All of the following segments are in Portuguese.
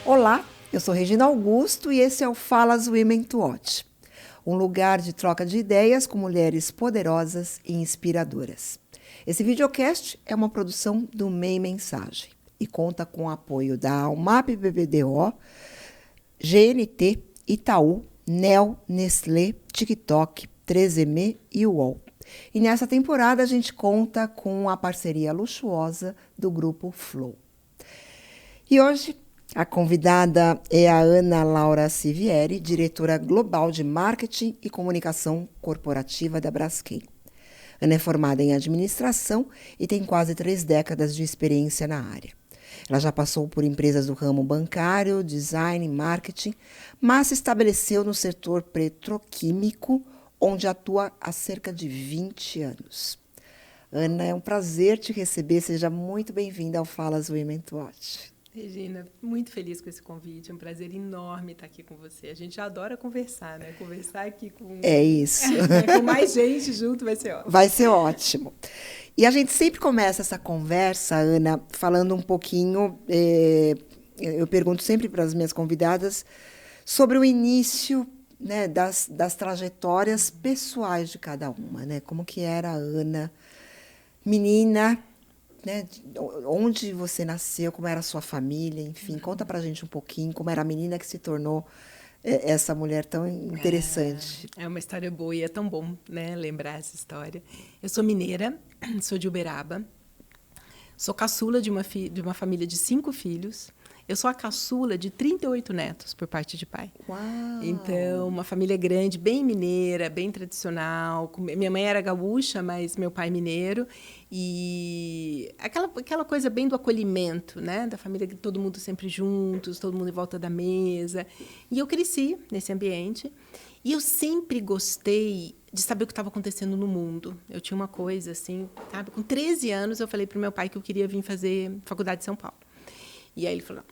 Olá, eu sou Regina Augusto e esse é o Falas Women to Watch, um lugar de troca de ideias com mulheres poderosas e inspiradoras. Esse videocast é uma produção do MEI Mensagem e conta com o apoio da Almap BBDO, GNT, Itaú, NEL, Nestlé, TikTok, 13M e UOL. E nessa temporada a gente conta com a parceria luxuosa do Grupo Flow. E hoje a convidada é a Ana Laura Sivieri, diretora global de marketing e comunicação corporativa da Braskem. Ana é formada em administração e tem quase 3 décadas de experiência na área. Ela já passou por empresas do ramo bancário, design, marketing, mas se estabeleceu no setor petroquímico, onde atua há cerca de 20 anos. Ana, é um prazer te receber. Seja muito bem-vinda ao Falas Women to Watch. Regina, muito feliz com esse convite. É um prazer enorme estar aqui com você. A gente adora conversar, né? Conversar aqui com... É isso. Com mais gente junto vai ser ótimo. Vai ser ótimo. E a gente sempre começa essa conversa, Ana, falando um pouquinho... eu pergunto sempre para as minhas convidadas sobre o início, né, das trajetórias pessoais de cada uma, né? Como que era a Ana, menina, né? Onde você nasceu, como era a sua família, enfim, conta pra gente um pouquinho como era a menina que se tornou essa mulher tão interessante. É uma história boa e é tão bom, né, lembrar essa história. Eu sou mineira, sou de Uberaba, sou caçula de uma família de 5 filhos. Eu sou a caçula de 38 netos, por parte de pai. Uau! Então, uma família grande, bem mineira, bem tradicional. Minha mãe era gaúcha, mas meu pai mineiro. E aquela coisa bem do acolhimento, né? Da família, todo mundo sempre juntos, todo mundo em volta da mesa. E eu cresci nesse ambiente. E eu sempre gostei de saber o que estava acontecendo no mundo. Eu tinha uma coisa assim, sabe? Com 13 anos, eu falei para o meu pai que eu queria vir fazer faculdade de São Paulo. E aí ele falou,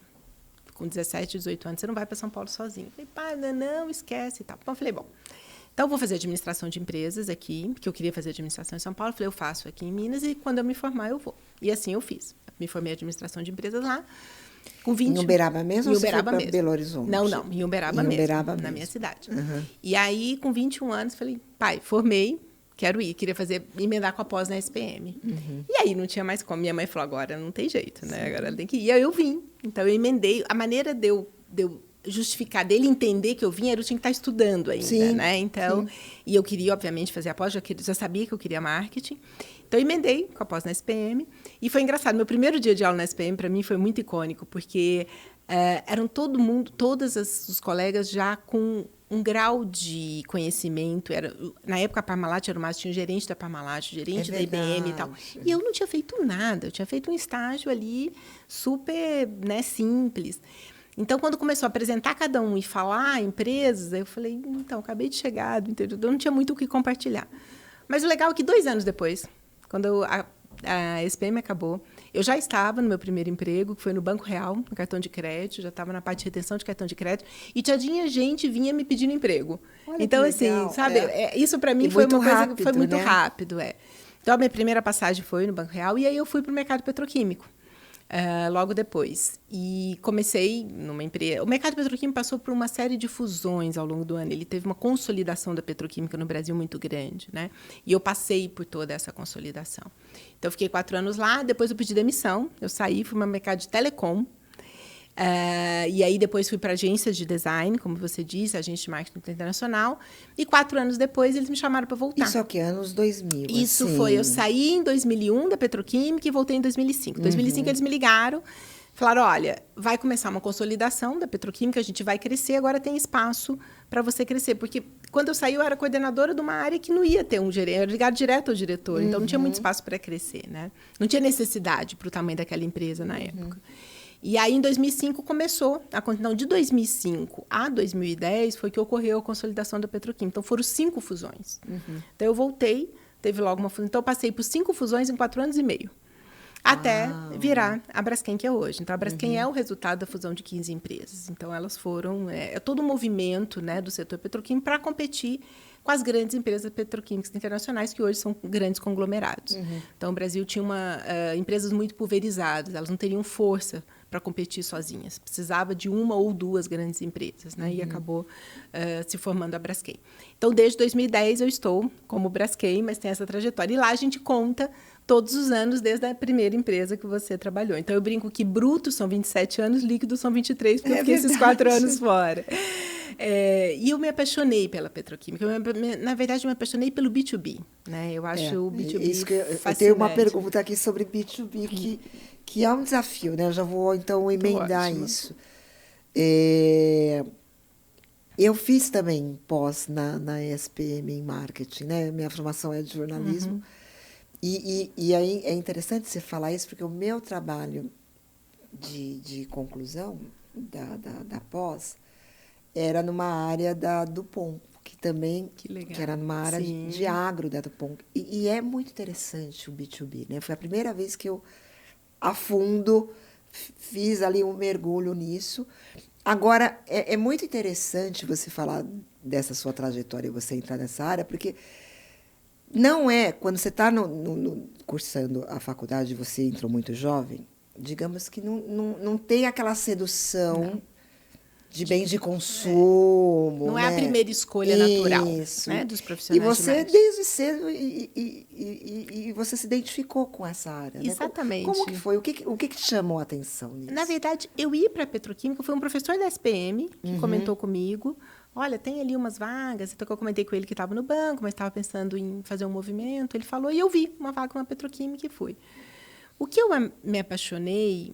com 17, 18 anos, você não vai para São Paulo sozinho. Eu falei, pai, não, esquece e tal. Então, eu falei, bom, então eu vou fazer administração de empresas aqui, porque eu queria fazer administração em São Paulo. Eu falei, eu faço aqui em Minas e quando eu me formar, eu vou. E assim eu fiz. Me formei em administração de empresas lá, com 20... Em Uberaba mesmo em ou Uberaba você foi mesmo. para Belo Horizonte? Não, em Uberaba mesmo, Uberaba na mesmo. minha cidade. Uhum. E aí, com 21 anos, falei, pai, formei, quero ir, queria emendar com a pós na SPM. Uhum. E aí não tinha mais como. Minha mãe falou, agora não tem jeito, né? Agora ela tem que ir. E aí eu vim. Então eu emendei. A maneira de eu justificar, dele entender que eu vim, era eu tinha que estar estudando ainda, Sim, né? Então, sim. E eu queria, obviamente, fazer a pós, já sabia que eu queria marketing. Então eu emendei com a pós na SPM. E foi engraçado. Meu primeiro dia de aula na SPM, para mim, foi muito icônico, porque eram todos os colegas já com um grau de conhecimento. Na época, a Parmalat era tinha o gerente da Parmalat, o gerente da IBM e tal. E eu não tinha feito nada. Eu tinha feito um estágio ali super, né, simples. Então, quando começou a apresentar cada um e falar empresas, eu falei, então, acabei de chegar do interior, eu não tinha muito o que compartilhar. Mas o legal é que 2 anos depois, quando a SPM acabou, eu já estava no meu primeiro emprego, que foi no Banco Real, no cartão de crédito, já estava na parte de retenção de cartão de crédito, e tinha gente vinha me pedindo emprego. Olha, então, que assim, legal. sabe, isso para mim foi uma coisa que foi muito rápido. Então, a minha primeira passagem foi no Banco Real, e aí eu fui para o mercado petroquímico. Logo depois. E comecei numa empresa... O mercado petroquímico passou por uma série de fusões ao longo do ano. Ele teve uma consolidação da petroquímica no Brasil muito grande, né? E eu passei por toda essa consolidação. Então, eu fiquei 4 anos lá, depois eu pedi demissão. Eu saí, fui para o mercado de telecom. E aí, depois fui para a agência de design, como você disse, agência de marketing internacional. E 4 anos depois, eles me chamaram para voltar. Isso é o quê? Anos 2000? Isso assim. foi. Eu saí em 2001 da petroquímica e voltei em 2005. Em 2005, eles me ligaram, falaram, olha, vai começar uma consolidação da petroquímica, a gente vai crescer, agora tem espaço para você crescer. Porque quando eu saí, eu era coordenadora de uma área que não ia ter um gerente, eu era ligada direto ao diretor, então não tinha muito espaço para crescer, né? Não tinha necessidade para o tamanho daquela empresa na época. E aí, em 2005, começou não, de 2005 a 2010 foi que ocorreu a consolidação da petroquímica. Então, foram 5 fusões. Então, eu voltei, teve logo uma fusão. Então, eu passei por 5 fusões em 4 anos e meio. Até virar a Braskem, que é hoje. Então, a Braskem é o resultado da fusão de 15 empresas. Então, elas foram... É todo um movimento, né, do setor petroquímico para competir com as grandes empresas petroquímicas internacionais, que hoje são grandes conglomerados. Então, o Brasil tinha empresas muito pulverizadas. Elas não teriam força para competir sozinhas. Precisava de uma ou duas grandes empresas, né? E acabou se formando a Braskem. Então, desde 2010, eu estou como Braskem, mas tem essa trajetória. E lá a gente conta todos os anos, desde a primeira empresa que você trabalhou. Então, eu brinco que brutos são 27 anos, líquidos são 23, porque eu fiquei esses 4 anos fora. E eu me apaixonei pela petroquímica. Na verdade, eu me apaixonei pelo B2B. Né? Eu acho o B2B isso que fascinante. eu tenho uma pergunta aqui sobre B2B, que é um desafio, né? Eu já vou, então, emendar isso. Eu fiz também pós na ESPM em marketing, né? Minha formação é de jornalismo. E aí é interessante você falar isso, porque o meu trabalho de conclusão da pós era numa área da Dupont, que era numa área de agro da Dupont. E é muito interessante o B2B, né? Foi a primeira vez que eu, a fundo, fiz ali um mergulho nisso. Agora, é muito interessante você falar dessa sua trajetória e você entrar nessa área, porque não é, quando você está cursando a faculdade, você entrou muito jovem, digamos que não tem aquela sedução de bens de consumo. Não né? É a primeira escolha natural, né, dos profissionais. E você, desde cedo, e você se identificou com essa área. Exatamente. Né? Como que foi? O que te chamou a atenção nisso? Na verdade, eu ia para a petroquímica, foi um professor da SPM que comentou comigo. Olha, tem ali umas vagas. Então, eu comentei com ele que estava no banco, mas estava pensando em fazer um movimento. Ele falou, e eu vi uma vaga na petroquímica e fui. O que eu me apaixonei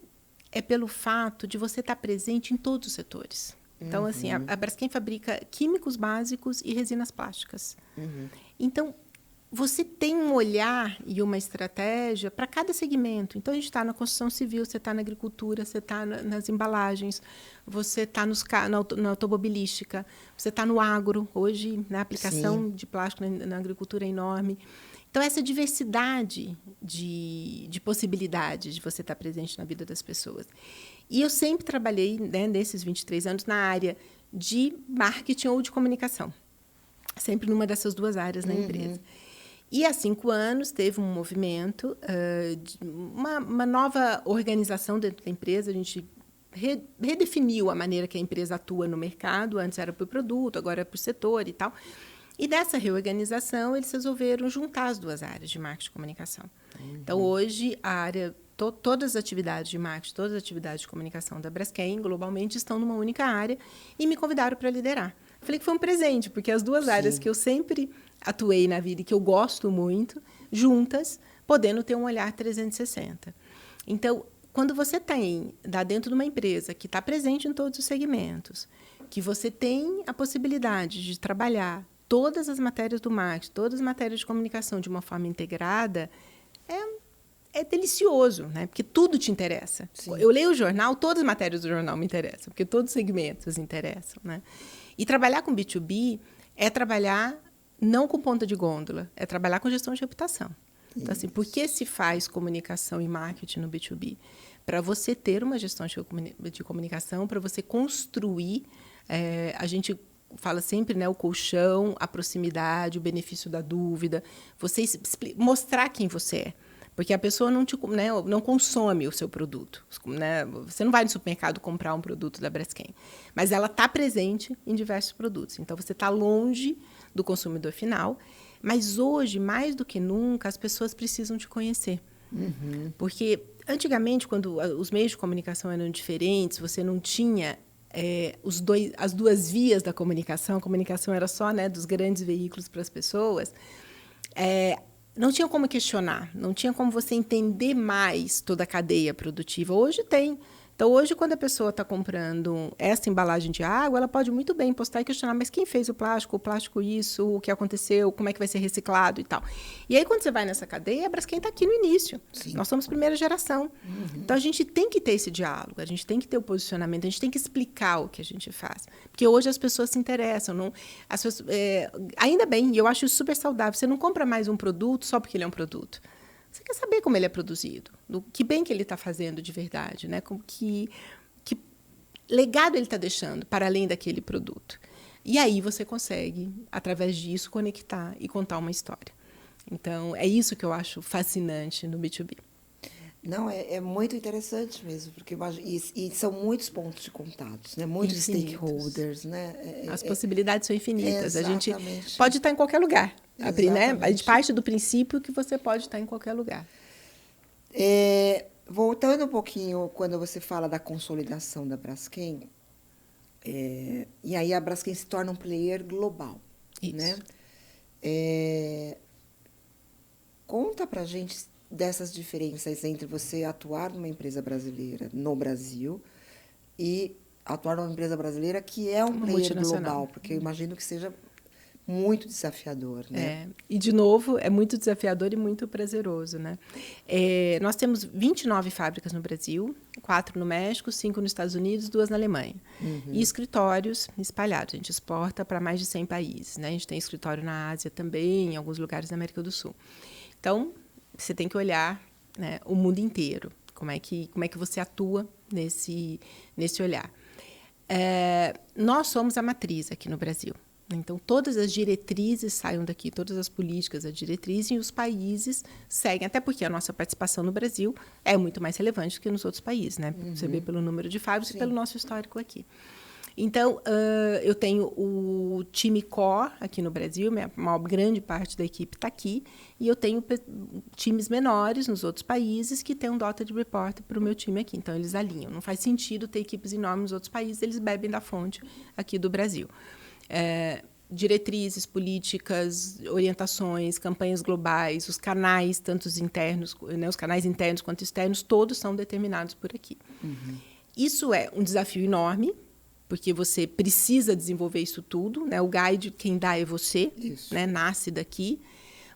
é pelo fato de você estar presente em todos os setores. Então, assim, a Braskem fabrica químicos básicos e resinas plásticas. Então, você tem um olhar e uma estratégia para cada segmento. Então, a gente está na construção civil, você está na agricultura, você está nas embalagens, você está na automobilística, você está no agro. Hoje, na aplicação de plástico na agricultura é enorme. Então, essa diversidade de possibilidades de você estar presente na vida das pessoas. E eu sempre trabalhei, né, nesses 23 anos, na área de marketing ou de comunicação. Sempre numa dessas duas áreas na empresa. E há 5 anos teve um movimento, uma nova organização dentro da empresa. A gente redefiniu a maneira que a empresa atua no mercado. Antes era por produto, agora é por setor e tal. E dessa reorganização, eles resolveram juntar as duas áreas de marketing e comunicação. Então, hoje, a área, todas as atividades de marketing, todas as atividades de comunicação da Braskem, globalmente, estão numa única área e me convidaram para liderar. Falei que foi um presente, porque as duas áreas que eu sempre atuei na vida e que eu gosto muito, juntas, podendo ter um olhar 360. Então, quando você está dentro de uma empresa que está presente em todos os segmentos, que você tem a possibilidade de trabalhar todas as matérias do marketing, todas as matérias de comunicação de uma forma integrada, é delicioso, né? Porque tudo te interessa. Sim. Eu leio o jornal, todas as matérias do jornal me interessam, porque todos os segmentos interessam, né? E trabalhar com B2B é trabalhar não com ponta de gôndola, é trabalhar com gestão de reputação. Então, assim, por que se faz comunicação e marketing no B2B? Para você ter uma gestão de comunicação, para você construir, a gente fala sempre, né, o colchão, a proximidade, o benefício da dúvida, você mostrar quem você é. Porque a pessoa não consome o seu produto. Né? Você não vai no supermercado comprar um produto da Braskem. Mas ela está presente em diversos produtos. Então, você está longe do consumidor final. Mas hoje, mais do que nunca, as pessoas precisam te conhecer. Porque, antigamente, quando os meios de comunicação eram diferentes, você não tinha as duas vias da comunicação. A comunicação era só, né, dos grandes veículos para as pessoas. Não tinha como questionar, não tinha como você entender mais toda a cadeia produtiva. Hoje tem. Então, hoje, quando a pessoa está comprando essa embalagem de água, ela pode muito bem postar e questionar, mas quem fez o plástico isso, o que aconteceu, como é que vai ser reciclado e tal. E aí, quando você vai nessa cadeia, a Braskem está aqui no início. Sim. Nós somos primeira geração. Então, a gente tem que ter esse diálogo, a gente tem que ter o posicionamento, a gente tem que explicar o que a gente faz. Porque hoje as pessoas se interessam. Ainda bem, e eu acho isso super saudável, você não compra mais um produto só porque ele é um produto. Você quer saber como ele é produzido, que bem que ele está fazendo de verdade, né? Que legado ele está deixando para além daquele produto. E aí você consegue, através disso, conectar e contar uma história. Então, é isso que eu acho fascinante no B2B. Não, é muito interessante mesmo, porque e são muitos pontos de contatos, né? Muitos stakeholders, né? As possibilidades são infinitas. Exatamente. A gente pode estar em qualquer lugar, né? A gente parte do princípio que você pode estar em qualquer lugar. Voltando um pouquinho, quando você fala da consolidação da Braskem, e aí a Braskem se torna um player global, Isso. né? Conta pra gente dessas diferenças entre você atuar numa empresa brasileira no Brasil e atuar numa empresa brasileira que é um player global, porque eu imagino que seja muito desafiador, né? E, de novo, é muito desafiador e muito prazeroso, né? Nós temos 29 fábricas no Brasil, 4 no México, 5 nos Estados Unidos, 2 na Alemanha. E escritórios espalhados. A gente exporta para mais de 100 países, né? A gente tem escritório na Ásia também, em alguns lugares da América do Sul. Então, você tem que olhar, né, o mundo inteiro. Como é que você atua nesse olhar. Nós somos a matriz aqui no Brasil. Então, todas as diretrizes saem daqui, todas as políticas, a diretriz, e os países seguem, até porque a nossa participação no Brasil é muito mais relevante do que nos outros países, né? Você vê pelo número de fábricas e pelo nosso histórico aqui. Então, eu tenho o time core aqui no Brasil, uma grande parte da equipe está aqui, e eu tenho times menores nos outros países que têm um dotted report para o meu time aqui. Então, eles alinham. Não faz sentido ter equipes enormes nos outros países, eles bebem da fonte aqui do Brasil. Diretrizes, políticas, orientações, campanhas globais, os canais, tanto os internos, né, os canais internos quanto externos, todos são determinados por aqui. Isso é um desafio enorme, porque você precisa desenvolver isso tudo, né? O guide, quem dá é você, né? Nasce daqui.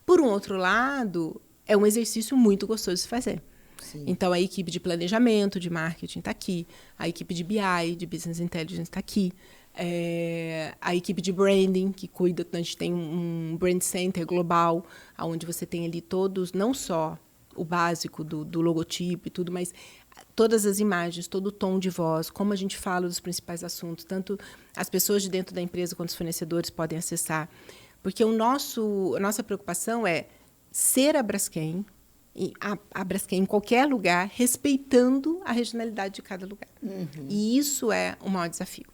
Por um outro lado, é um exercício muito gostoso de se fazer. Sim. Então, a equipe de planejamento, de marketing está aqui, a equipe de BI, de Business Intelligence está aqui, a equipe de branding, que cuida, a gente tem um brand center global, onde você tem ali todos, não só o básico do logotipo e tudo, mas todas as imagens, todo o tom de voz, como a gente fala dos principais assuntos, tanto as pessoas de dentro da empresa quanto os fornecedores podem acessar. Porque a nossa preocupação é ser a Braskem, a Braskem em qualquer lugar, respeitando a regionalidade de cada lugar. E isso é o maior desafio.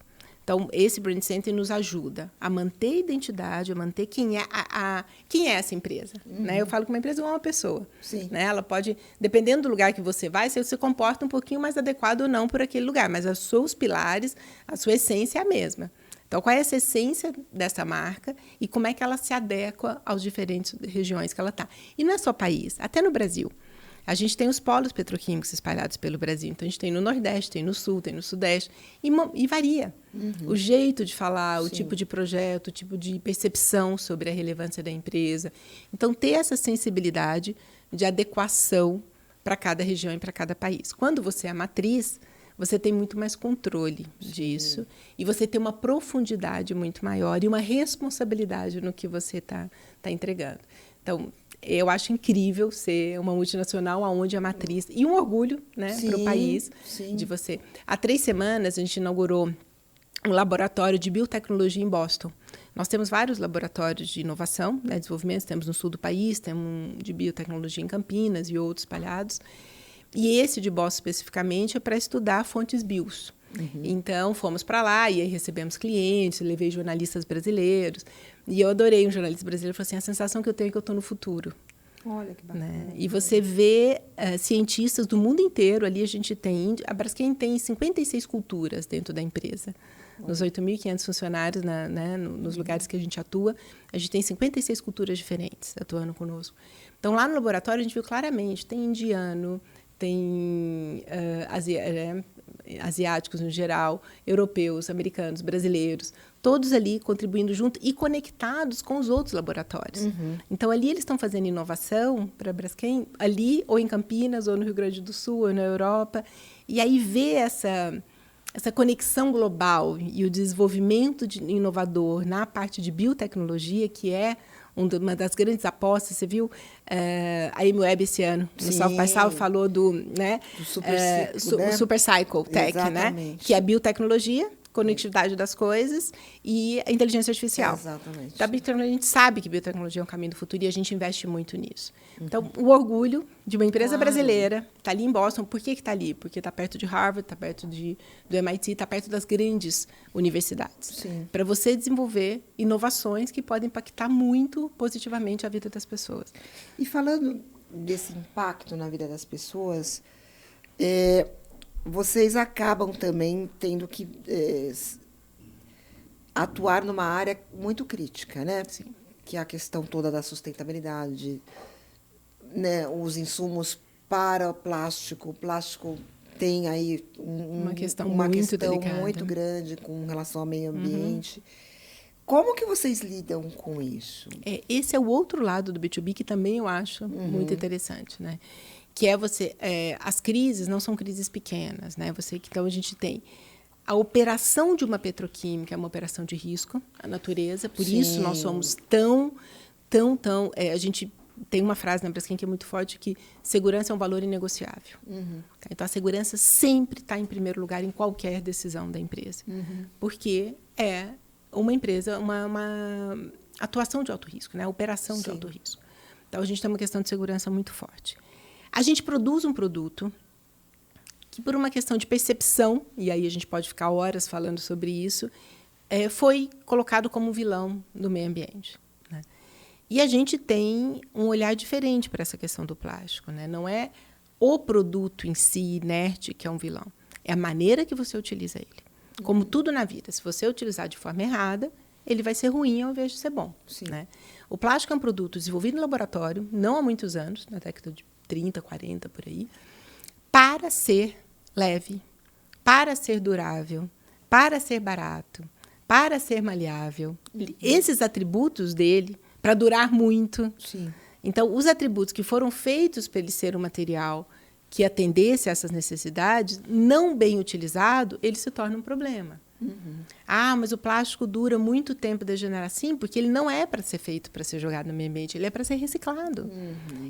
Então, esse Brand Center nos ajuda a manter a identidade, a manter quem é essa empresa. Né? Eu falo que uma empresa é uma pessoa. Sim. Né? Ela pode, dependendo do lugar que você vai, você se comporta um pouquinho mais adequado ou não por aquele lugar, mas os seus pilares, a sua essência é a mesma. Então, qual é essa essência dessa marca e como é que ela se adequa às diferentes regiões que ela está? E não é só país, até no Brasil. A gente tem os polos petroquímicos espalhados pelo Brasil. Então, a gente tem no Nordeste, tem no Sul, tem no Sudeste. E varia. O jeito de falar, o tipo de projeto, o tipo de percepção sobre a relevância da empresa. Então, ter essa sensibilidade de adequação para cada região e para cada país. Quando você é a matriz, você tem muito mais controle disso. E você tem uma profundidade muito maior e uma responsabilidade no que você está entregando. Então, eu acho incrível ser uma multinacional onde a matriz... E um orgulho, né, para o país de você. Há 3 semanas, a gente inaugurou um laboratório de biotecnologia em Boston. Nós temos vários laboratórios de inovação, né, desenvolvimento, temos no sul do país, temos um de biotecnologia em Campinas e outros espalhados. E esse de Boston, especificamente, é para estudar fontes bios. Então, fomos para lá e aí recebemos clientes, levei jornalistas brasileiros. E eu adorei um jornalista brasileiro, falou assim, a sensação que eu tenho é que eu estou no futuro. Olha que bacana. Né? E você vê cientistas do mundo inteiro, ali a Braskem tem 56 culturas dentro da empresa. Nos 8.500 funcionários, né, nos lugares que a gente atua, a gente tem 56 culturas diferentes atuando conosco. Então, lá no laboratório, a gente viu claramente, tem indiano, tem asiáticos no geral, europeus, americanos, brasileiros, todos ali contribuindo junto e conectados com os outros laboratórios. Então, ali eles estão fazendo inovação para a Braskem, ali ou em Campinas, ou no Rio Grande do Sul, ou na Europa, e aí ver essa conexão global e o desenvolvimento inovador na parte de biotecnologia, que é uma das grandes apostas. Você viu a M-Web esse ano, no South by South, falou do, né, Super Cycle, Super Cycle Tech, né, que é a biotecnologia conectividade das coisas e a inteligência artificial. Exatamente. Da biotecnologia, a gente sabe que biotecnologia é um caminho do futuro e a gente investe muito nisso. Então, o orgulho de uma empresa brasileira está ali em Boston. Por que está ali? Porque está perto de Harvard, está perto do MIT, está perto das grandes universidades. Para você desenvolver inovações que podem impactar muito positivamente a vida das pessoas. E falando desse impacto na vida das pessoas, vocês acabam também tendo que atuar numa área muito crítica, né? Sim. Que é a questão toda da sustentabilidade, né? Os insumos para o plástico tem aí uma questão delicada, muito grande com relação ao meio ambiente. Como que vocês lidam com isso? Esse é o outro lado do B2B que também eu acho muito interessante, né? Que as crises não são crises pequenas, né? Então a gente tem a operação de uma petroquímica, é uma operação de risco, a natureza. Por isso nós somos tão a gente tem uma frase na Braskem que é muito forte, que segurança é um valor inegociável. Então, a segurança sempre está em primeiro lugar em qualquer decisão da empresa. Porque é uma empresa, uma atuação de alto risco, né? Operação de alto risco. Então, a gente tem uma questão de segurança muito forte. A gente produz um produto que, por uma questão de percepção, e aí a gente pode ficar horas falando sobre isso, foi colocado como vilão do meio ambiente. Né? E a gente tem um olhar diferente para essa questão do plástico. Né? Não é o produto em si, inerte, que é um vilão. É a maneira que você utiliza ele. Como tudo na vida, se você utilizar de forma errada, ele vai ser ruim ao invés de ser bom. Né? O plástico é um produto desenvolvido no laboratório, não há muitos anos, na década de 30, 40, por aí, para ser leve, para ser durável, para ser barato, para ser maleável. Esses atributos dele, para durar muito. Então, os atributos que foram feitos para ele ser um material que atendesse a essas necessidades, não bem utilizado, ele se torna um problema. Mas o plástico dura muito tempo degenerar. Sim, porque ele não é para ser feito para ser jogado no meio ambiente, ele é para ser reciclado.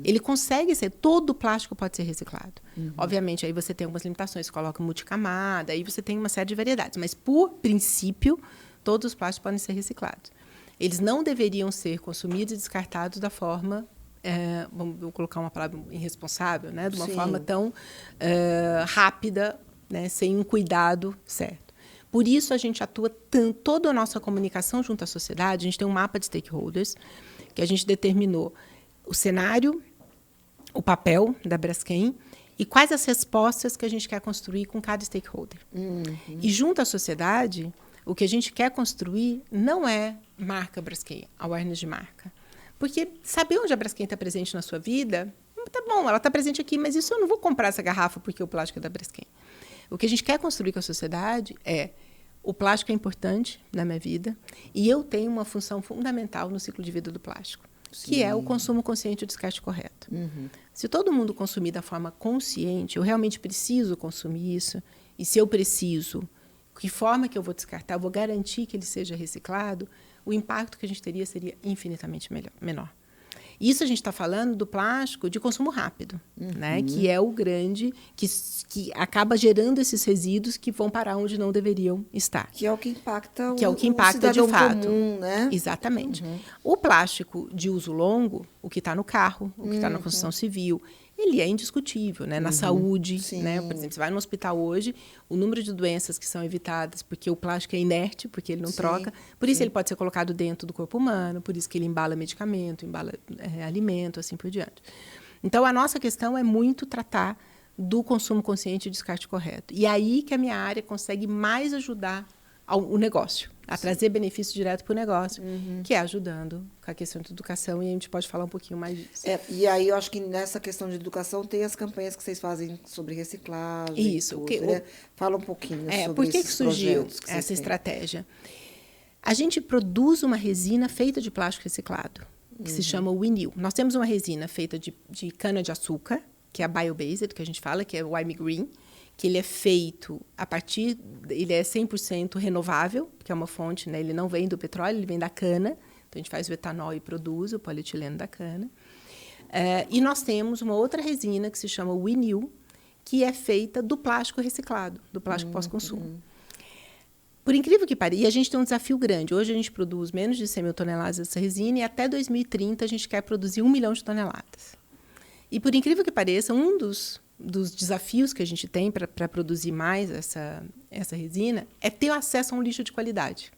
Ele consegue ser, todo o plástico pode ser reciclado. Obviamente, aí você tem algumas limitações, você coloca multicamada, aí você tem uma série de variedades, mas, por princípio, todos os plásticos podem ser reciclados. Eles não deveriam ser consumidos e descartados da forma, vou colocar uma palavra irresponsável, né? De uma forma tão rápida, né? Sem um cuidado certo. Por isso, a gente atua toda a nossa comunicação junto à sociedade. A gente tem um mapa de stakeholders, que a gente determinou o cenário, o papel da Braskem e quais as respostas que a gente quer construir com cada stakeholder. E junto à sociedade, o que a gente quer construir não é marca Braskem, awareness de marca. Porque saber onde a Braskem está presente na sua vida, tá bom, ela está presente aqui, mas isso eu não vou comprar essa garrafa porque o plástico é da Braskem. O que a gente quer construir com a sociedade o plástico é importante na minha vida e eu tenho uma função fundamental no ciclo de vida do plástico, que é o consumo consciente e o descarte correto. Se todo mundo consumir da forma consciente, eu realmente preciso consumir isso, e se eu preciso, que forma que eu vou descartar, eu vou garantir que ele seja reciclado, o impacto que a gente teria seria infinitamente menor. Isso a gente está falando do plástico de consumo rápido, né? Que é o grande, que acaba gerando esses resíduos que vão parar onde não deveriam estar. Que é o que impacta o cidadão de fato. Comum, né? Exatamente. O plástico de uso longo, o que está no carro, o que está na construção civil, ele é indiscutível, né? Na saúde, né? Por exemplo, você vai no hospital hoje, o número de doenças que são evitadas porque o plástico é inerte, porque ele não troca, por isso ele pode ser colocado dentro do corpo humano, por isso que ele embala medicamento, embala alimento, assim por diante. Então, a nossa questão é muito tratar do consumo consciente e descarte correto. E aí que a minha área consegue mais ajudar o negócio, a trazer benefício direto para o negócio, que é ajudando com a questão de educação, e a gente pode falar um pouquinho mais disso. E aí eu acho que nessa questão de educação tem as campanhas que vocês fazem sobre reciclagem. Isso. Né? Fala um pouquinho sobre por que surgiu essa estratégia? A gente produz uma resina feita de plástico reciclado, que se chama Winew. Nós temos uma resina feita de cana-de-açúcar, que é a bio-based, que a gente fala, que é o I'm Green, que ele é feito ele é 100% renovável, que é uma fonte, né? Ele não vem do petróleo, ele vem da cana. Então, a gente faz o etanol e produz o polietileno da cana. E nós temos uma outra resina que se chama Winew, que é feita do plástico reciclado, do plástico pós-consumo. Por incrível que pareça, e a gente tem um desafio grande. Hoje a gente produz menos de 100 mil toneladas dessa resina e até 2030 a gente quer produzir 1 milhão de toneladas. E por incrível que pareça, um dos desafios que a gente tem para produzir mais essa resina é ter acesso a um lixo de qualidade.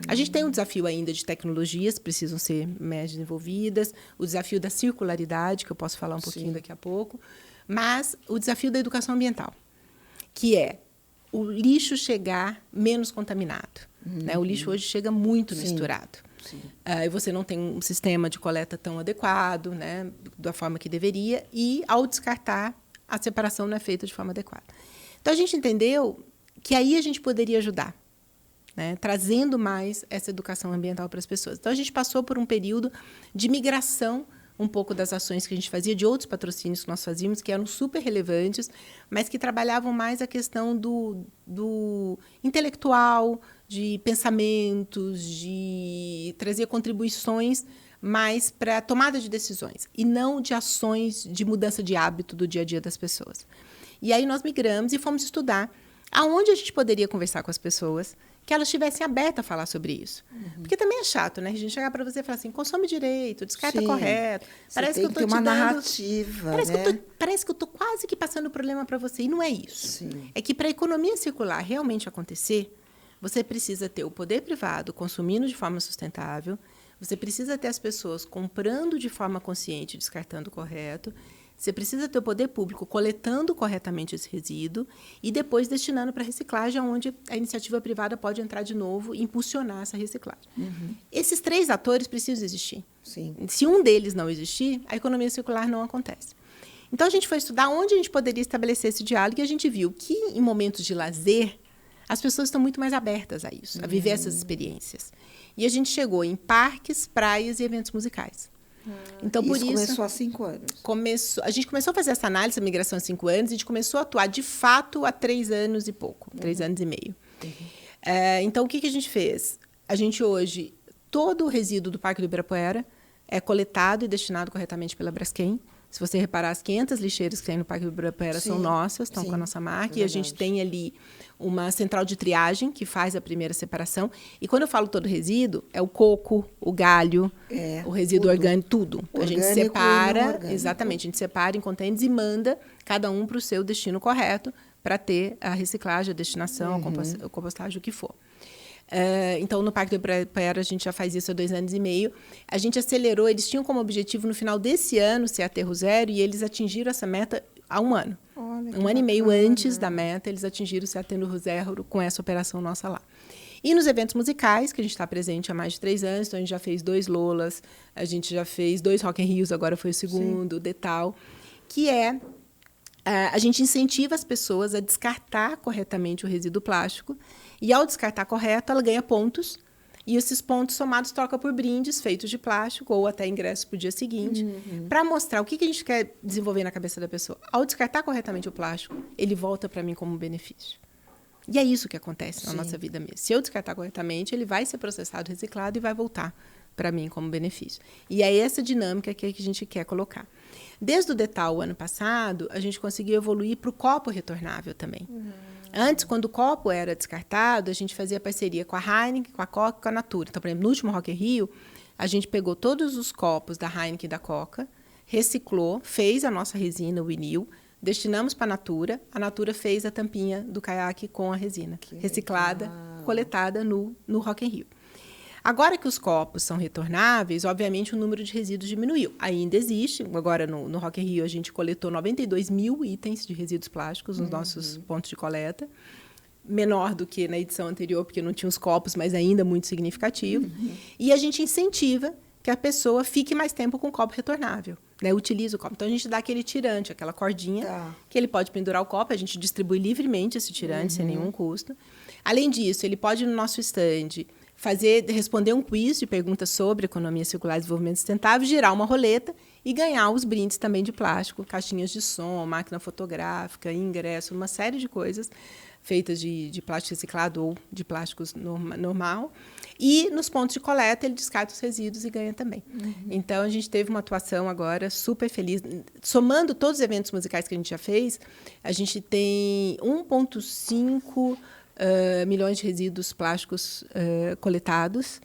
A gente tem um desafio ainda de tecnologias que precisam ser mais desenvolvidas, o desafio da circularidade, que eu posso falar um pouquinho daqui a pouco, mas o desafio da educação ambiental, que é o lixo chegar menos contaminado. Né? O lixo hoje chega muito misturado. E você não tem um sistema de coleta tão adequado, né, da forma que deveria, e, ao descartar, a separação não é feita de forma adequada. Então, a gente entendeu que aí a gente poderia ajudar, né, trazendo mais essa educação ambiental para as pessoas. Então, a gente passou por um período de migração um pouco das ações que a gente fazia, de outros patrocínios que nós fazíamos, que eram super relevantes, mas que trabalhavam mais a questão do intelectual, de pensamentos, de trazer contribuições mais para a tomada de decisões, e não de ações de mudança de hábito do dia a dia das pessoas. E aí nós migramos e fomos estudar aonde a gente poderia conversar com as pessoas, que elas estivessem abertas a falar sobre isso. Porque também é chato, né? A gente chegar para você e falar assim, consome direito, descarta correto. Parece que eu estou te dando... narrativa, parece que eu estou quase que passando o problema para você. E não é isso. Sim. É que para a economia circular realmente acontecer, você precisa ter o poder privado consumindo de forma sustentável, você precisa ter as pessoas comprando de forma consciente, descartando correto, você precisa ter o poder público coletando corretamente esse resíduo e depois destinando para reciclagem, onde a iniciativa privada pode entrar de novo e impulsionar essa reciclagem. Esses 3 atores precisam existir. Sim. Se um deles não existir, a economia circular não acontece. Então, a gente foi estudar onde a gente poderia estabelecer esse diálogo e a gente viu que, em momentos de lazer, as pessoas estão muito mais abertas a isso, a viver essas experiências. E a gente chegou em parques, praias e eventos musicais. Então, por isso começou há 5 anos. A gente começou a fazer essa análise da migração há 5 anos e a gente começou a atuar, de fato, há 3 anos e pouco, 3 anos e meio. Então, o que a gente fez? A gente, hoje, todo o resíduo do Parque do Ibirapuera é coletado e destinado corretamente pela Braskem. Se você reparar, as 500 lixeiras que tem no Parque do Ibirapuera são nossas, estão com a nossa marca. E a gente tem ali uma central de triagem que faz a primeira separação. E quando eu falo todo resíduo, é o coco, o galho, o resíduo orgânico, tudo. A gente separa, exatamente, a gente separa em contêineres e manda cada um para o seu destino correto para ter a reciclagem, a destinação, a compostagem, o que for. Então, no Parque do Ibirapuera, a gente já faz isso há 2 anos e meio. A gente acelerou, eles tinham como objetivo, no final desse ano, ser aterro zero, e eles atingiram essa meta há 1 ano. Olha, 1 ano e meio antes da meta, eles atingiram o aterro zero com essa operação nossa lá. E nos eventos musicais, que a gente está presente há mais de 3 anos, então a gente já fez 2 Lolas, a gente já fez 2 Rock in Rios, agora foi o segundo, Detal, que é... a gente incentiva as pessoas a descartar corretamente o resíduo plástico e, ao descartar correto, ela ganha pontos e esses pontos somados troca por brindes feitos de plástico ou até ingressos para o dia seguinte, para mostrar o que a gente quer desenvolver na cabeça da pessoa. Ao descartar corretamente o plástico, ele volta para mim como benefício. E é isso que acontece na nossa vida mesmo. Se eu descartar corretamente, ele vai ser processado, reciclado e vai voltar para mim como benefício. E é essa dinâmica que a gente quer colocar. Desde o Detal, o ano passado, a gente conseguiu evoluir para o copo retornável também. Antes, quando o copo era descartado, a gente fazia parceria com a Heineken, com a Coca e com a Natura. Então, por exemplo, no último Rock in Rio, a gente pegou todos os copos da Heineken e da Coca, reciclou, fez a nossa resina, o vinil, destinamos para a Natura fez a tampinha do caiaque com a resina, reciclada, coletada no Rock in Rio. Agora que os copos são retornáveis, obviamente o número de resíduos diminuiu. Ainda existe. Agora, no Rock in Rio, a gente coletou 92 mil itens de resíduos plásticos nos nossos pontos de coleta. Menor do que na edição anterior, porque não tinha os copos, mas ainda muito significativo. E a gente incentiva que a pessoa fique mais tempo com o copo retornável, né? Utilize o copo. Então, a gente dá aquele tirante, aquela cordinha, que ele pode pendurar o copo. A gente distribui livremente esse tirante, sem nenhum custo. Além disso, ele pode, no nosso stand, responder um quiz de perguntas sobre economia circular e desenvolvimento sustentável, girar uma roleta e ganhar os brindes também de plástico, caixinhas de som, máquina fotográfica, ingresso, uma série de coisas feitas de plástico reciclado ou de plásticos normal. E nos pontos de coleta ele descarta os resíduos e ganha também. Então, a gente teve uma atuação agora super feliz. Somando todos os eventos musicais que a gente já fez, a gente tem 1,5 milhões de resíduos plásticos coletados.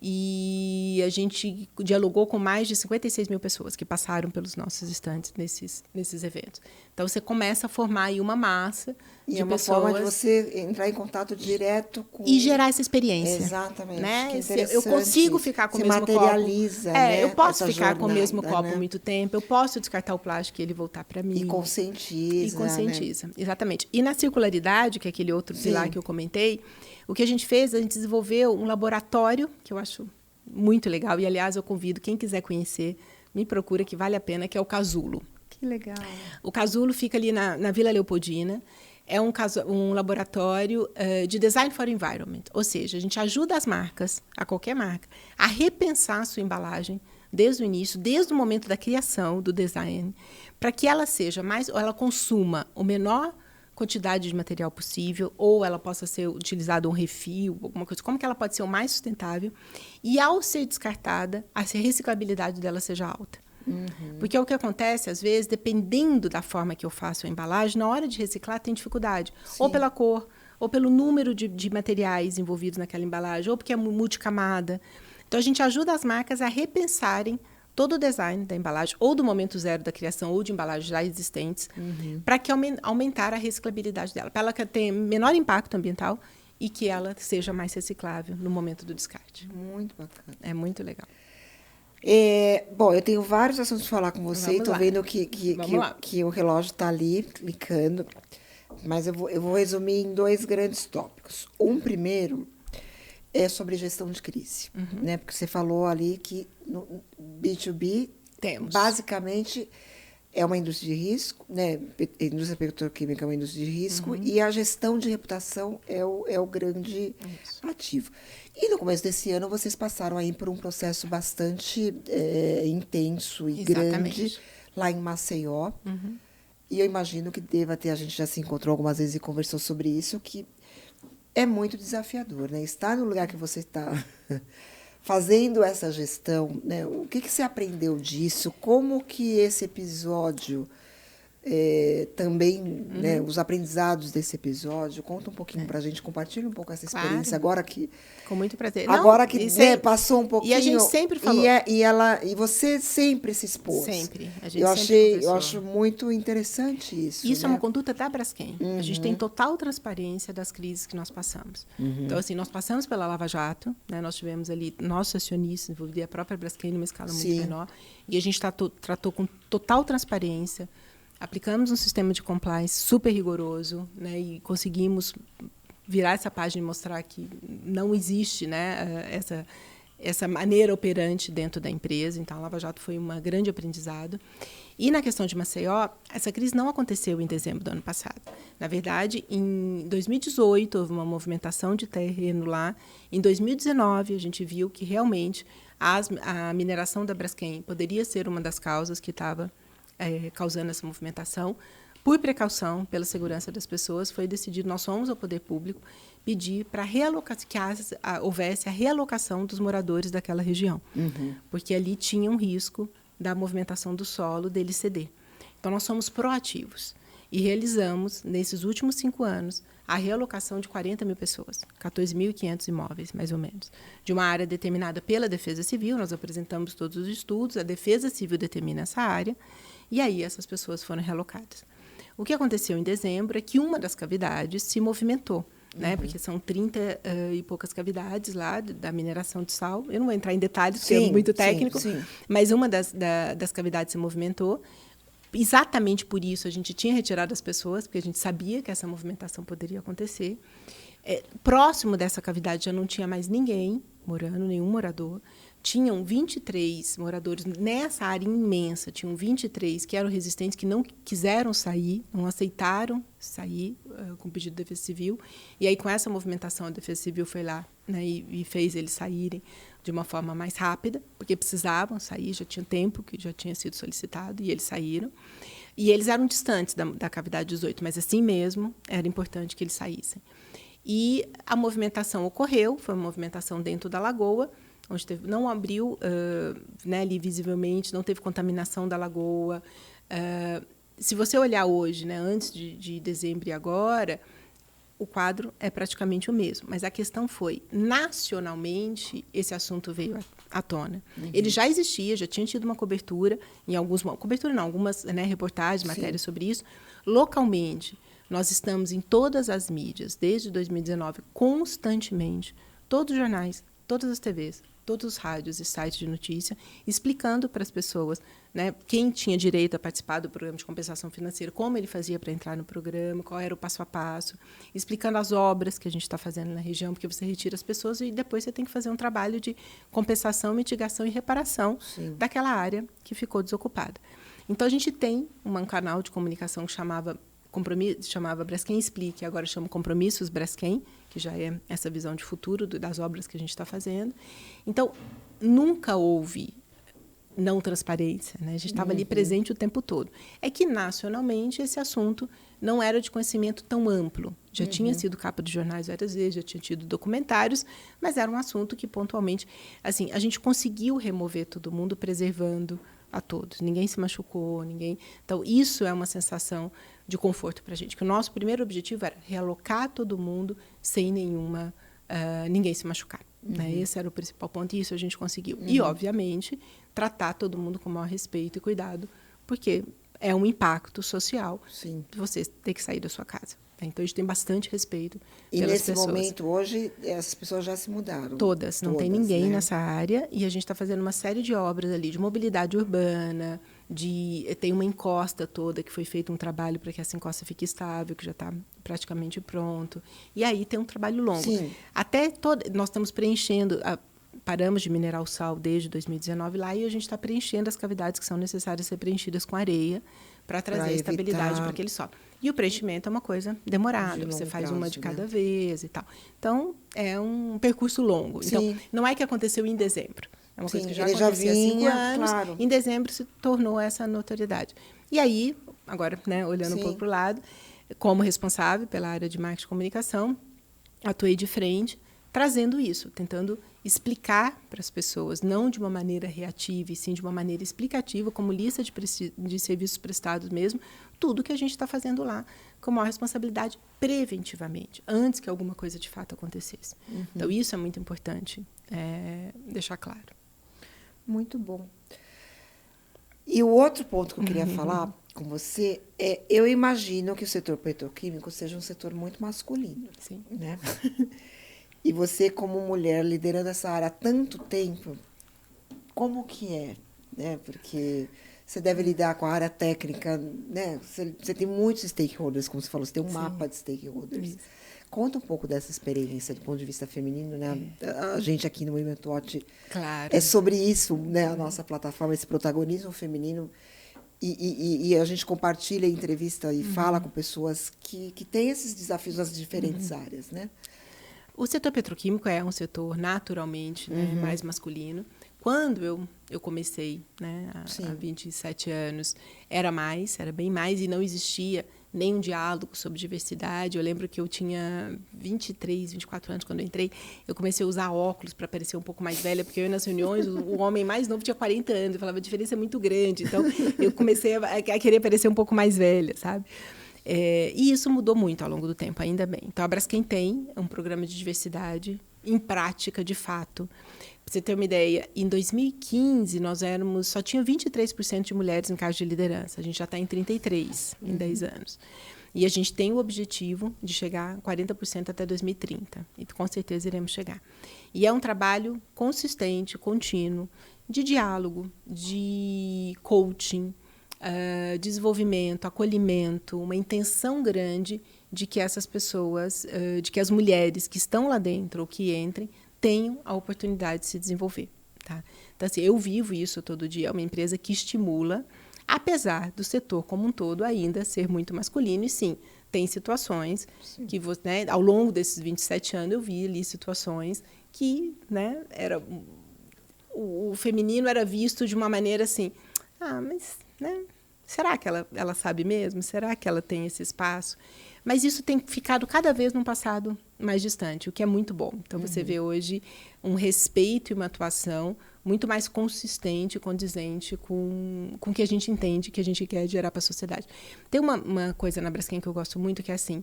E a gente dialogou com mais de 56 mil pessoas que passaram pelos nossos estandes nesses eventos. Então, você começa a formar aí uma massa de pessoas. E é uma forma de você entrar em contato direto com... E gerar essa experiência. Exatamente. Né? Que interessante. Eu consigo ficar com o mesmo copo. Materializa, né? Eu posso essa ficar jornada, com o mesmo copo né? muito tempo, eu posso descartar o plástico e ele voltar para mim. E conscientiza. Né? Exatamente. E na circularidade, que é aquele outro pilar que eu comentei, o que a gente fez, a gente desenvolveu um laboratório, que eu acho muito legal, e, aliás, eu convido quem quiser conhecer, me procura, que vale a pena, que é o Casulo. Que legal. O Casulo fica ali na Vila Leopoldina, é um laboratório de Design for Environment, ou seja, a gente ajuda as marcas, a qualquer marca, a repensar a sua embalagem desde o início, desde o momento da criação do design, para que ela seja ou ela consuma o menor quantidade de material possível, ou ela possa ser utilizada um refil, alguma coisa, como que ela pode ser o mais sustentável, e ao ser descartada, a reciclabilidade dela seja alta. Porque é o que acontece, às vezes, dependendo da forma que eu faço a embalagem, na hora de reciclar tem dificuldade, ou pela cor, ou pelo número de materiais envolvidos naquela embalagem, ou porque é multicamada. Então, a gente ajuda as marcas a repensarem todo o design da embalagem, ou do momento zero da criação, ou de embalagens já existentes, para que aumentar a reciclabilidade dela, para ela ter menor impacto ambiental e que ela seja mais reciclável no momento do descarte. Muito bacana. É muito legal. Bom, eu tenho vários assuntos para falar com você, estou vendo que o relógio está ali, clicando, mas eu vou resumir em 2 grandes tópicos. Um primeiro é sobre gestão de crise, né? Porque você falou ali que no B2B, basicamente, é uma indústria de risco, né? A indústria petroquímica é uma indústria de risco, e a gestão de reputação é o grande ativo. E no começo desse ano, vocês passaram aí por um processo bastante intenso e grande lá em Maceió. E eu imagino que a gente já se encontrou algumas vezes e conversou sobre isso, que é muito desafiador, né? Estar no lugar que você está fazendo essa gestão, né? O que você aprendeu disso? Como que esse episódio também, né, os aprendizados desse episódio, conta um pouquinho para a gente, compartilha um pouco essa experiência agora que com muito prazer. Agora que passou um pouquinho e a gente sempre falou e você sempre se expôs. Sempre. A gente eu acho muito interessante isso. Isso né? é uma conduta da Braskem. A gente tem total transparência das crises que nós passamos. Então, assim, nós passamos pela Lava Jato, né? Nós tivemos ali nossos acionistas envolvidos, a própria Braskem numa escala muito menor, e a gente tratou com total transparência. Aplicamos um sistema de compliance super rigoroso, né, e conseguimos virar essa página e mostrar que não existe, né, essa maneira operante dentro da empresa. Então, a Lava Jato foi um grande aprendizado. E, na questão de Maceió, essa crise não aconteceu em dezembro do ano passado. Na verdade, em 2018, houve uma movimentação de terreno lá. Em 2019, a gente viu que, realmente, a mineração da Braskem poderia ser uma das causas que estava causando essa movimentação. Por precaução, pela segurança das pessoas, foi decidido, nós fomos ao poder público, pedir para que houvesse a realocação dos moradores daquela região, porque ali tinha um risco da movimentação do solo dele ceder. Então, nós somos proativos e realizamos, nesses últimos 5 anos, a realocação de 40 mil pessoas, 14.500 imóveis, mais ou menos, de uma área determinada pela Defesa Civil. Nós apresentamos todos os estudos, a Defesa Civil determina essa área, e aí essas pessoas foram realocadas. O que aconteceu em dezembro é que uma das cavidades se movimentou, né? Porque são 30 e poucas cavidades lá da mineração de sal. Eu não vou entrar em detalhes, porque é muito técnico, mas uma das cavidades se movimentou. Exatamente por isso a gente tinha retirado as pessoas, porque a gente sabia que essa movimentação poderia acontecer. Próximo dessa cavidade já não tinha mais ninguém morando, nenhum morador. Tinham 23 moradores nessa área imensa, tinham 23 que eram resistentes, que não quiseram sair, não aceitaram sair com pedido de Defesa Civil. E aí, com essa movimentação, a Defesa Civil foi lá, né, e fez eles saírem de uma forma mais rápida, porque precisavam sair, já tinha tempo que já tinha sido solicitado, e eles saíram. E eles eram distantes da cavidade 18, mas assim mesmo era importante que eles saíssem. E a movimentação ocorreu, foi uma movimentação dentro da lagoa, onde não abriu, né, ali visivelmente, não teve contaminação da lagoa. Se você olhar hoje, né, antes de dezembro e agora, o quadro é praticamente o mesmo. Mas a questão foi, nacionalmente, esse assunto veio à tona. Ele já existia, já tinha tido uma cobertura, algumas, né, reportagens, matérias sobre isso. Localmente, nós estamos em todas as mídias, desde 2019, constantemente, todos os jornais, todas as TVs, todos os rádios e sites de notícia, explicando para as pessoas, né, quem tinha direito a participar do programa de compensação financeira, como ele fazia para entrar no programa, qual era o passo a passo, explicando as obras que a gente está fazendo na região, porque você retira as pessoas e depois você tem que fazer um trabalho de compensação, mitigação e reparação daquela área que ficou desocupada. Então, a gente tem um canal de comunicação que chamava Braskem Explique, agora chama Compromissos Braskem, que já é essa visão de futuro das obras que a gente está fazendo. Então, nunca houve não transparência, né? A gente estava ali presente o tempo todo. É que, nacionalmente, esse assunto não era de conhecimento tão amplo. Já tinha sido capa de jornais várias vezes, já tinha tido documentários, mas era um assunto que, pontualmente, assim, a gente conseguiu remover todo mundo, preservando a todos. Ninguém se machucou, ninguém... Então, isso é uma sensação de conforto para a gente. Que o nosso primeiro objetivo era realocar todo mundo sem ninguém se machucar. Né? Esse era o principal ponto, e isso a gente conseguiu. E, obviamente, tratar todo mundo com o maior respeito e cuidado, porque é um impacto social de você ter que sair da sua casa. Então, a gente tem bastante respeito pelas pessoas. E nesse momento, hoje, essas pessoas já se mudaram? Todas. Não tem ninguém nessa área. E a gente está fazendo uma série de obras ali, de mobilidade urbana, tem uma encosta toda, que foi feito um trabalho para que essa encosta fique estável, que já está praticamente pronto. E aí tem um trabalho longo. Nós estamos preenchendo... Paramos de minerar o sal desde 2019 lá, e a gente está preenchendo as cavidades que são necessárias ser preenchidas com areia para trazer estabilidade para aquele solo. E o preenchimento é uma coisa demorada, você faz uma de cada vez e tal. Então, é um percurso longo. Então, não é que aconteceu em dezembro. É uma coisa que já acontecia há 5 anos. Claro. Em dezembro se tornou essa notoriedade. E aí, agora, né, olhando um pouco para o lado, como responsável pela área de marketing e comunicação, atuei de frente, trazendo isso, tentando explicar para as pessoas, não de uma maneira reativa, e sim de uma maneira explicativa, como lista de serviços prestados mesmo, tudo que a gente está fazendo lá, com maior responsabilidade preventivamente, antes que alguma coisa de fato acontecesse. Então, isso é muito importante deixar claro. Muito bom. E o outro ponto que eu queria falar com você é, eu imagino que o setor petroquímico seja um setor muito masculino. Sim. Né? E você, como mulher, liderando essa área há tanto tempo, como que é? Né? Porque você deve lidar com a área técnica, né? Você tem muitos stakeholders, como você falou, você tem um mapa de stakeholders. Isso. Conta um pouco dessa experiência do ponto de vista feminino, né? A gente aqui no Movimento Watch é sobre isso, né? A nossa plataforma, esse protagonismo feminino. E a gente compartilha, entrevista e fala com pessoas que têm esses desafios nas diferentes áreas, né? O setor petroquímico é um setor naturalmente, né, mais masculino. Quando eu comecei, né, há 27 anos, era bem mais, e não existia nenhum diálogo sobre diversidade. Eu lembro que eu tinha 23, 24 anos quando eu entrei. Eu comecei a usar óculos para parecer um pouco mais velha, porque eu ia nas reuniões, o homem mais novo tinha 40 anos. Eu falava, a diferença é muito grande. Então, eu comecei a querer parecer um pouco mais velha, sabe? E isso mudou muito ao longo do tempo, ainda bem. Então, a Braskem tem um programa de diversidade em prática, de fato. Para você ter uma ideia, em 2015, só tinha 23% de mulheres em cargos de liderança. A gente já está em 33% em 10 anos. E a gente tem o objetivo de chegar a 40% até 2030. E com certeza iremos chegar. E é um trabalho consistente, contínuo, de diálogo, de coaching, desenvolvimento, acolhimento, uma intenção grande de que essas pessoas, de que as mulheres que estão lá dentro ou que entrem, tenham a oportunidade de se desenvolver. Tá? Então, assim, eu vivo isso todo dia. É uma empresa que estimula, apesar do setor como um todo ainda ser muito masculino. E, sim, tem situações que, né, ao longo desses 27 anos, eu vi ali situações que, né, o feminino era visto de uma maneira assim, mas... né? Será que ela sabe mesmo? Será que ela tem esse espaço? Mas isso tem ficado cada vez num passado mais distante, o que é muito bom. Então, você vê hoje um respeito e uma atuação muito mais consistente e condizente com o que a gente entende, que a gente quer gerar para a sociedade. Tem uma coisa na Braskem que eu gosto muito, que é assim,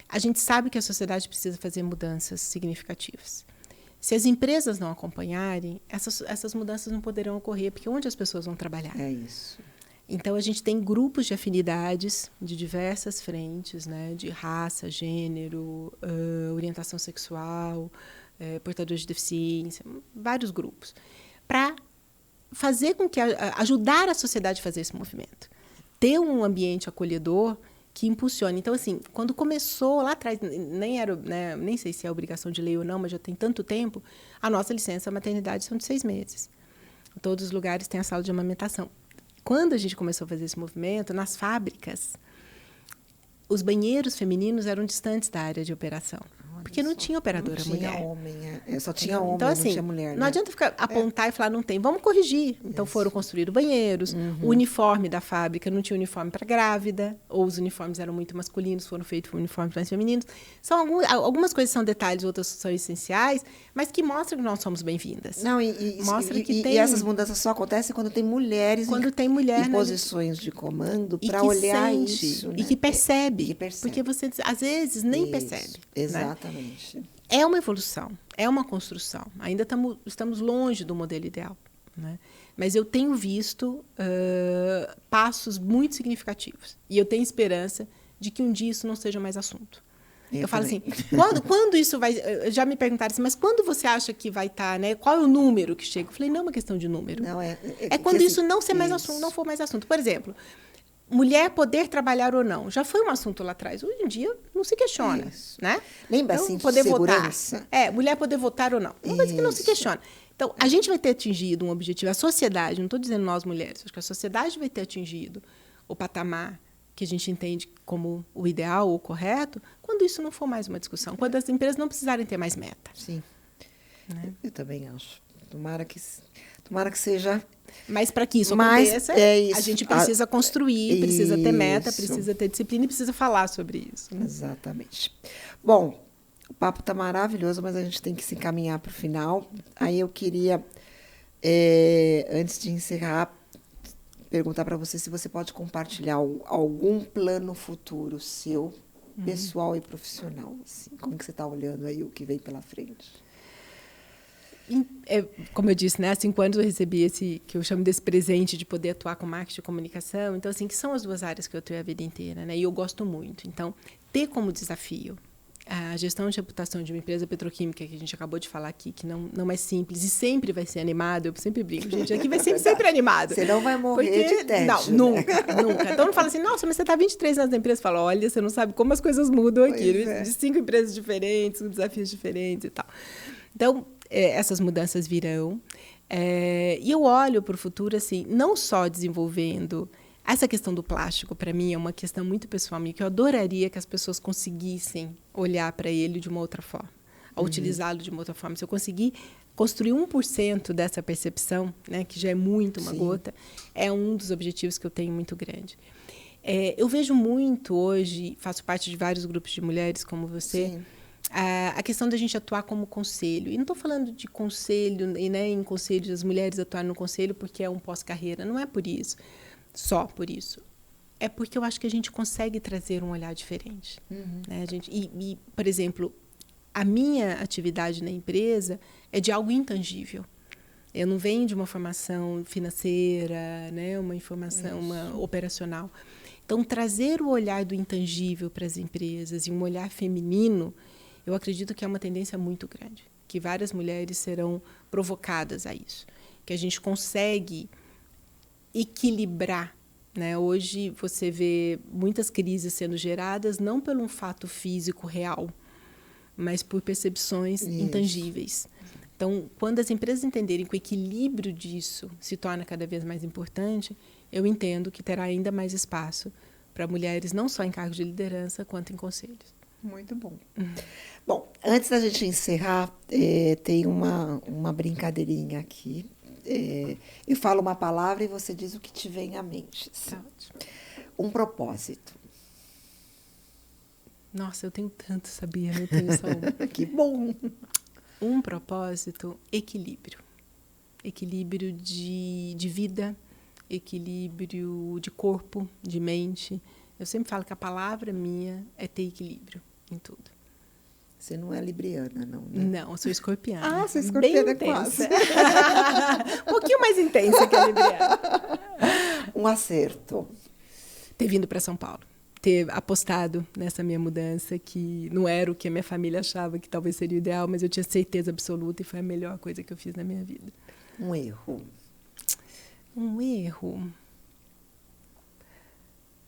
A gente sabe que a sociedade precisa fazer mudanças significativas. Se as empresas não acompanharem, essas mudanças não poderão ocorrer, porque onde as pessoas vão trabalhar? É isso. Então, a gente tem grupos de afinidades de diversas frentes, né, de raça, gênero, orientação sexual, portadores de deficiência, vários grupos, para fazer com que ajudar a sociedade a fazer esse movimento. Ter um ambiente acolhedor que impulsione. Então, assim, quando começou lá atrás, nem era, né, nem sei se é obrigação de lei ou não, mas já tem tanto tempo, a nossa licença maternidade são de 6 meses. Em todos os lugares tem a sala de amamentação. Quando a gente começou a fazer esse movimento, nas fábricas, os banheiros femininos eram distantes da área de operação. Porque não tinha operadora mulher. Não tinha homem, só tinha homem, então, assim, não tinha mulher. Não né? adianta ficar apontar e falar, não tem. Vamos corrigir. Então, foram construídos banheiros. O uniforme da fábrica não tinha uniforme para grávida, ou os uniformes eram muito masculinos, foram feitos uniformes mais femininos. São algumas coisas são detalhes, outras são essenciais, mas que mostram que nós somos bem-vindas. Não, Mostra que e essas mudanças só acontecem quando tem mulheres em posições de comando para olhar isso. E que percebe. Porque você, às vezes, nem percebe. Exatamente. Né? É uma evolução, é uma construção. Ainda estamos longe do modelo ideal. Né? Mas eu tenho visto passos muito significativos. E eu tenho esperança de que um dia isso não seja mais assunto. Eu falo assim, quando isso vai... Já me perguntaram assim, mas quando você acha que vai estar, né? Qual é o número que chega? Eu falei, não é uma questão de número. Não, é quando isso não ser mais assunto, não for mais assunto. Por exemplo, mulher poder trabalhar ou não. Já foi um assunto lá atrás. Hoje em dia, não se questiona. Né? Lembra, então, assim, poder segurança. votar. Mulher poder votar ou não. Uma coisa que não se questiona. Então, a gente vai ter atingido um objetivo. A sociedade, não estou dizendo nós mulheres, acho que a sociedade vai ter atingido o patamar que a gente entende como o ideal ou o correto, quando isso não for mais uma discussão. Quando as empresas não precisarem ter mais meta. Sim. Né? Eu também acho. Tomara que seja... Mas para que isso aconteça, a gente precisa construir, precisa ter meta, precisa ter disciplina e precisa falar sobre isso. Né? Exatamente. Bom, o papo está maravilhoso, mas a gente tem que se encaminhar para o final. Aí eu queria, antes de encerrar, perguntar para você se você pode compartilhar algum plano futuro seu, pessoal e profissional. Assim, como que você está olhando aí o que vem pela frente? Como eu disse, né, há 5 anos eu recebi esse, que eu chamo desse presente de poder atuar com marketing e comunicação. Então, assim, que são as 2 áreas que eu tenho a vida inteira, né? E eu gosto muito. Então, ter como desafio a gestão de reputação de uma empresa petroquímica, que a gente acabou de falar aqui, que não é simples e sempre vai ser animado. Eu sempre brinco, gente, aqui vai ser sempre animado. Você não vai morrer de tédio. Não, nunca, nunca. Então, não fala assim, nossa, mas você está 23 anos na empresa. Fala, olha, você não sabe como as coisas mudam aqui. De 5 empresas diferentes, com desafios diferentes e tal. Então, essas mudanças virão. E eu olho para o futuro, assim, não só desenvolvendo... Essa questão do plástico, para mim, é uma questão muito pessoal minha, que eu adoraria que as pessoas conseguissem olhar para ele de uma outra forma, a utilizá-lo de uma outra forma. Se eu conseguir construir 1% dessa percepção, né, que já é muito uma gota, é um dos objetivos que eu tenho muito grande. Eu vejo muito hoje, faço parte de vários grupos de mulheres como você, a questão da gente atuar como conselho. E não estou falando de conselho, né, em conselhos, as mulheres atuarem no conselho porque é um pós-carreira. Não é por isso, só por isso. É porque eu acho que a gente consegue trazer um olhar diferente. Né? Por exemplo, a minha atividade na empresa é de algo intangível. Eu não venho de uma formação financeira, né, uma operacional. Então, trazer o olhar do intangível para as empresas e um olhar feminino, eu acredito que é uma tendência muito grande, que várias mulheres serão provocadas a isso, que a gente consegue equilibrar. Né? Hoje, você vê muitas crises sendo geradas não por um fato físico real, mas por percepções intangíveis. Então, quando as empresas entenderem que o equilíbrio disso se torna cada vez mais importante, eu entendo que terá ainda mais espaço para mulheres, não só em cargos de liderança, quanto em conselhos. Muito bom. Bom, antes da gente encerrar, tem uma brincadeirinha aqui. Eu falo uma palavra e você diz o que te vem à mente. Tá ótimo. Um propósito. Nossa, eu tenho tanto, sabia? Eu tenho só um. Que bom! Um propósito, equilíbrio. Equilíbrio de vida, equilíbrio de corpo, de mente. Eu sempre falo que a palavra minha é ter equilíbrio. em tudo. Você não é libriana, não, né? Não, eu sou escorpiana. Você é escorpiana, bem quase. Um pouquinho mais intensa que a libriana. Um acerto. Ter vindo para São Paulo. Ter apostado nessa minha mudança, que não era o que a minha família achava que talvez seria o ideal, mas eu tinha certeza absoluta e foi a melhor coisa que eu fiz na minha vida. Um erro. Um erro.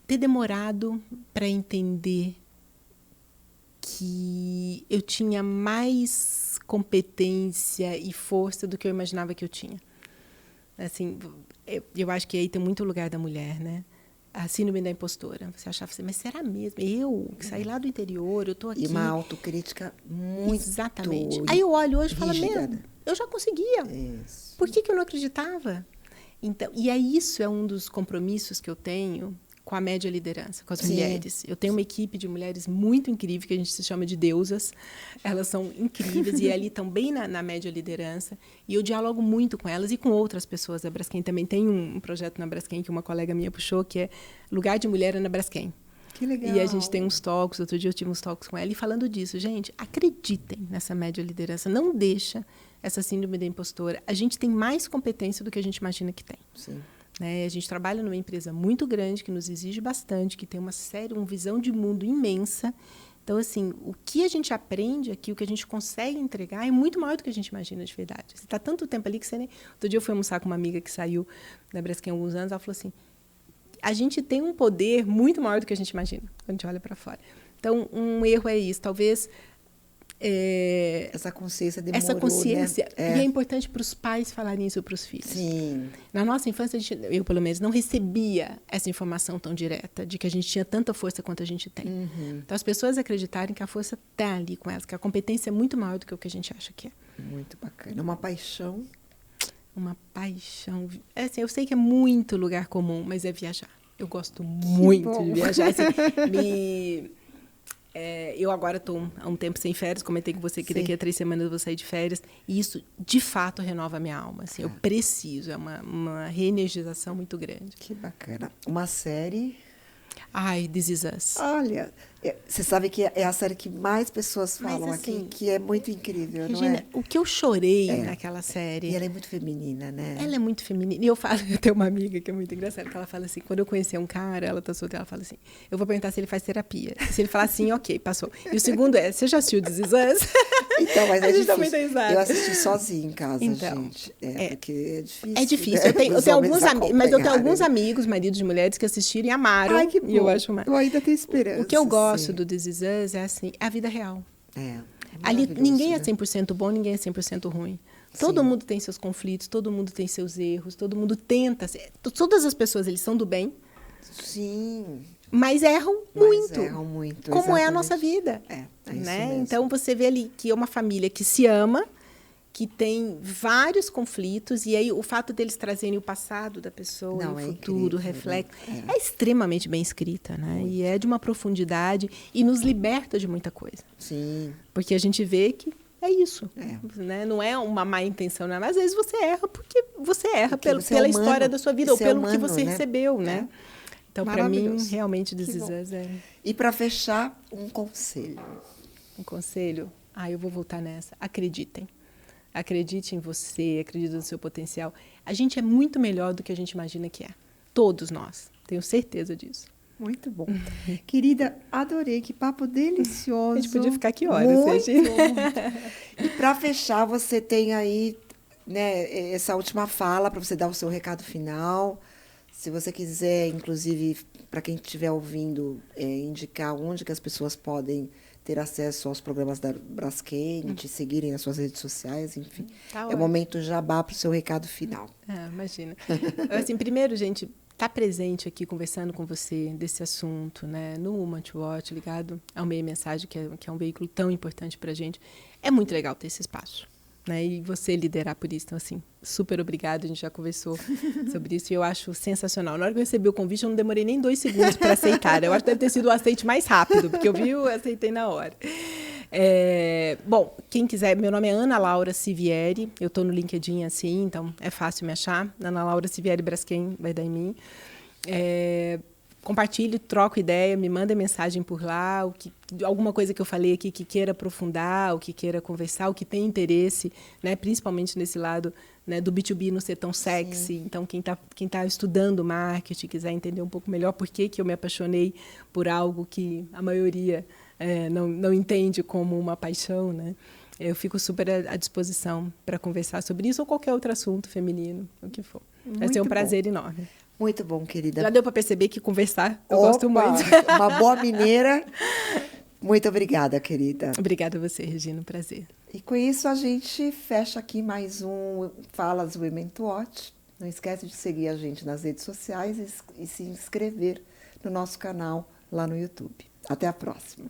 Ter demorado para entender que eu tinha mais competência e força do que eu imaginava que eu tinha. Assim, eu acho que aí tem muito lugar da mulher, né? A síndrome da impostora. Você achava assim, mas será mesmo? Eu, que saí lá do interior, eu estou aqui. E uma autocrítica muito Exatamente. Aí eu olho hoje e falo, rígida, mesmo, eu já conseguia. Isso. Por que eu não acreditava? Então, e aí isso é um dos compromissos que eu tenho com a média liderança, com as mulheres. Eu tenho uma equipe de mulheres muito incrível, que a gente se chama de deusas. Elas são incríveis e ali estão bem na média liderança. E eu dialogo muito com elas e com outras pessoas da Braskem. Também tem um projeto na Braskem que uma colega minha puxou, que é Lugar de Mulher é na Braskem. Que legal. E a gente tem uns talks, outro dia eu tive uns talks com ela, e falando disso, gente, acreditem nessa média liderança, não deixa essa síndrome da impostora. A gente tem mais competência do que a gente imagina que tem. Sim. Né? A gente trabalha numa empresa muito grande, que nos exige bastante, que tem uma visão de mundo imensa. Então, assim, o que a gente aprende aqui, o que a gente consegue entregar é muito maior do que a gente imagina de verdade. Você está tanto tempo ali que você nem... Outro dia eu fui almoçar com uma amiga que saiu da Braskem há alguns anos, ela falou assim, a gente tem um poder muito maior do que a gente imagina, quando a gente olha para fora. Então, um erro é isso, talvez... essa consciência demorou, essa consciência. Né? E é importante para os pais falarem isso para os filhos. Sim. Na nossa infância, eu, pelo menos, não recebia essa informação tão direta de que a gente tinha tanta força quanto a gente tem. Uhum. Então, as pessoas acreditarem que a força está ali com elas, que a competência é muito maior do que o que a gente acha que é. Muito bacana. Uma paixão. Uma paixão. Assim, eu sei que é muito lugar comum, mas é viajar. Eu gosto muito de viajar. Assim, eu agora estou há um tempo sem férias, comentei com você que daqui a 3 semanas eu vou sair de férias, e isso, de fato, renova a minha alma. Assim, eu preciso, é uma reenergização muito grande. Que bacana. Uma série... Ai, This Is Us. Olha, você sabe que é a série que mais pessoas falam Mas, assim, aqui, que é muito incrível, Regina, não é? o que eu chorei naquela série... E ela é muito feminina, né? Ela é muito feminina. E eu tenho uma amiga que é muito engraçada, que ela fala assim, quando eu conhecer um cara, ela tá solteira, ela fala assim, eu vou perguntar se ele faz terapia. Se ele falar sim, ok, passou. E o segundo é, você já assistiu This Is Us? Então, mas a gente também tem difícil. Eu assisti sozinha em casa, então, gente. Porque é difícil. É difícil. Né? Eu tenho alguns amigos, mas eu tenho alguns acompanharem. amigos, maridos de mulheres, que assistiram e amaram. Ai, que bom. E eu acho uma... Eu ainda tenho esperança. O que eu gosto sim. do This Is Us é assim, é a vida real. Ali maravilhoso, ninguém é né? 100% bom, ninguém é 100% ruim. Todo mundo tem seus conflitos, todo mundo tem seus erros, todo mundo tenta. Todas as pessoas, eles são do bem, Sim. mas erram Mas muito. erram muito, como é a exatamente. nossa vida. É isso Né? mesmo. Então, você vê ali que é uma família que se ama, que tem vários conflitos, e aí o fato deles trazerem o passado da pessoa, Não, o é futuro, incrível, reflexo, né? é extremamente bem escrita, né? E é de uma profundidade e nos liberta de muita coisa. Sim. Porque a gente vê que é isso. É. Né? Não é uma má intenção, né? Mas às vezes você erra porque você erra Porque você é pela humano, história da sua vida, ou você é pelo que humano, você né? recebeu, né? Então, para mim, Maravilhoso. realmente, Que This Is bom. Us é E para fechar, um conselho. um conselho. Eu vou voltar nessa. Acreditem. Acredite em você, acredite no seu potencial. A gente é muito melhor do que a gente imagina que é. Todos nós. Tenho certeza disso. Muito bom. Querida, adorei. Que papo delicioso. A gente podia ficar aqui horas, muito, Regina. E para fechar, você tem aí, né, essa última fala para você dar o seu recado final. Se você quiser, inclusive, para quem estiver ouvindo, indicar onde que as pessoas podem ter acesso aos programas da Braskem, te seguirem nas suas redes sociais, enfim. Tá É o ótimo. momento jabá para o seu recado final. Imagina. Assim, primeiro, gente, estar presente aqui conversando com você desse assunto, né, no Woman to Watch, ligado ao Meio Mensagem, que é um veículo tão importante para a gente, é muito legal ter esse espaço. Né, e você liderar por isso. Então, assim, super obrigada. A gente já conversou sobre isso e eu acho sensacional. Na hora que eu recebi o convite, eu não demorei nem 2 segundos para aceitar. Eu acho que deve ter sido o aceite mais rápido, porque eu aceitei na hora. Bom, quem quiser, meu nome é Ana Laura Sivieri, eu estou no LinkedIn assim, então é fácil me achar. Ana Laura Sivieri Braskem vai dar em mim. compartilhe, troco ideia, me manda mensagem por lá, alguma coisa que eu falei aqui que queira aprofundar, o que queira conversar, o que tem interesse, né, principalmente nesse lado, né, do B2B não ser tão sexy. Sim. Então, quem tá estudando marketing, quiser entender um pouco melhor por que eu me apaixonei por algo que a maioria não entende como uma paixão, né? Eu fico super à disposição para conversar sobre isso ou qualquer outro assunto feminino, o que for. Vai ser um prazer enorme. Muito bom, querida. Já deu para perceber que conversar eu gosto muito. Uma boa mineira. Muito obrigada, querida. Obrigada a você, Regina. Um prazer. E com isso a gente fecha aqui mais um Falas Women to Watch. Não esquece de seguir a gente nas redes sociais e se inscrever no nosso canal lá no YouTube. Até a próxima.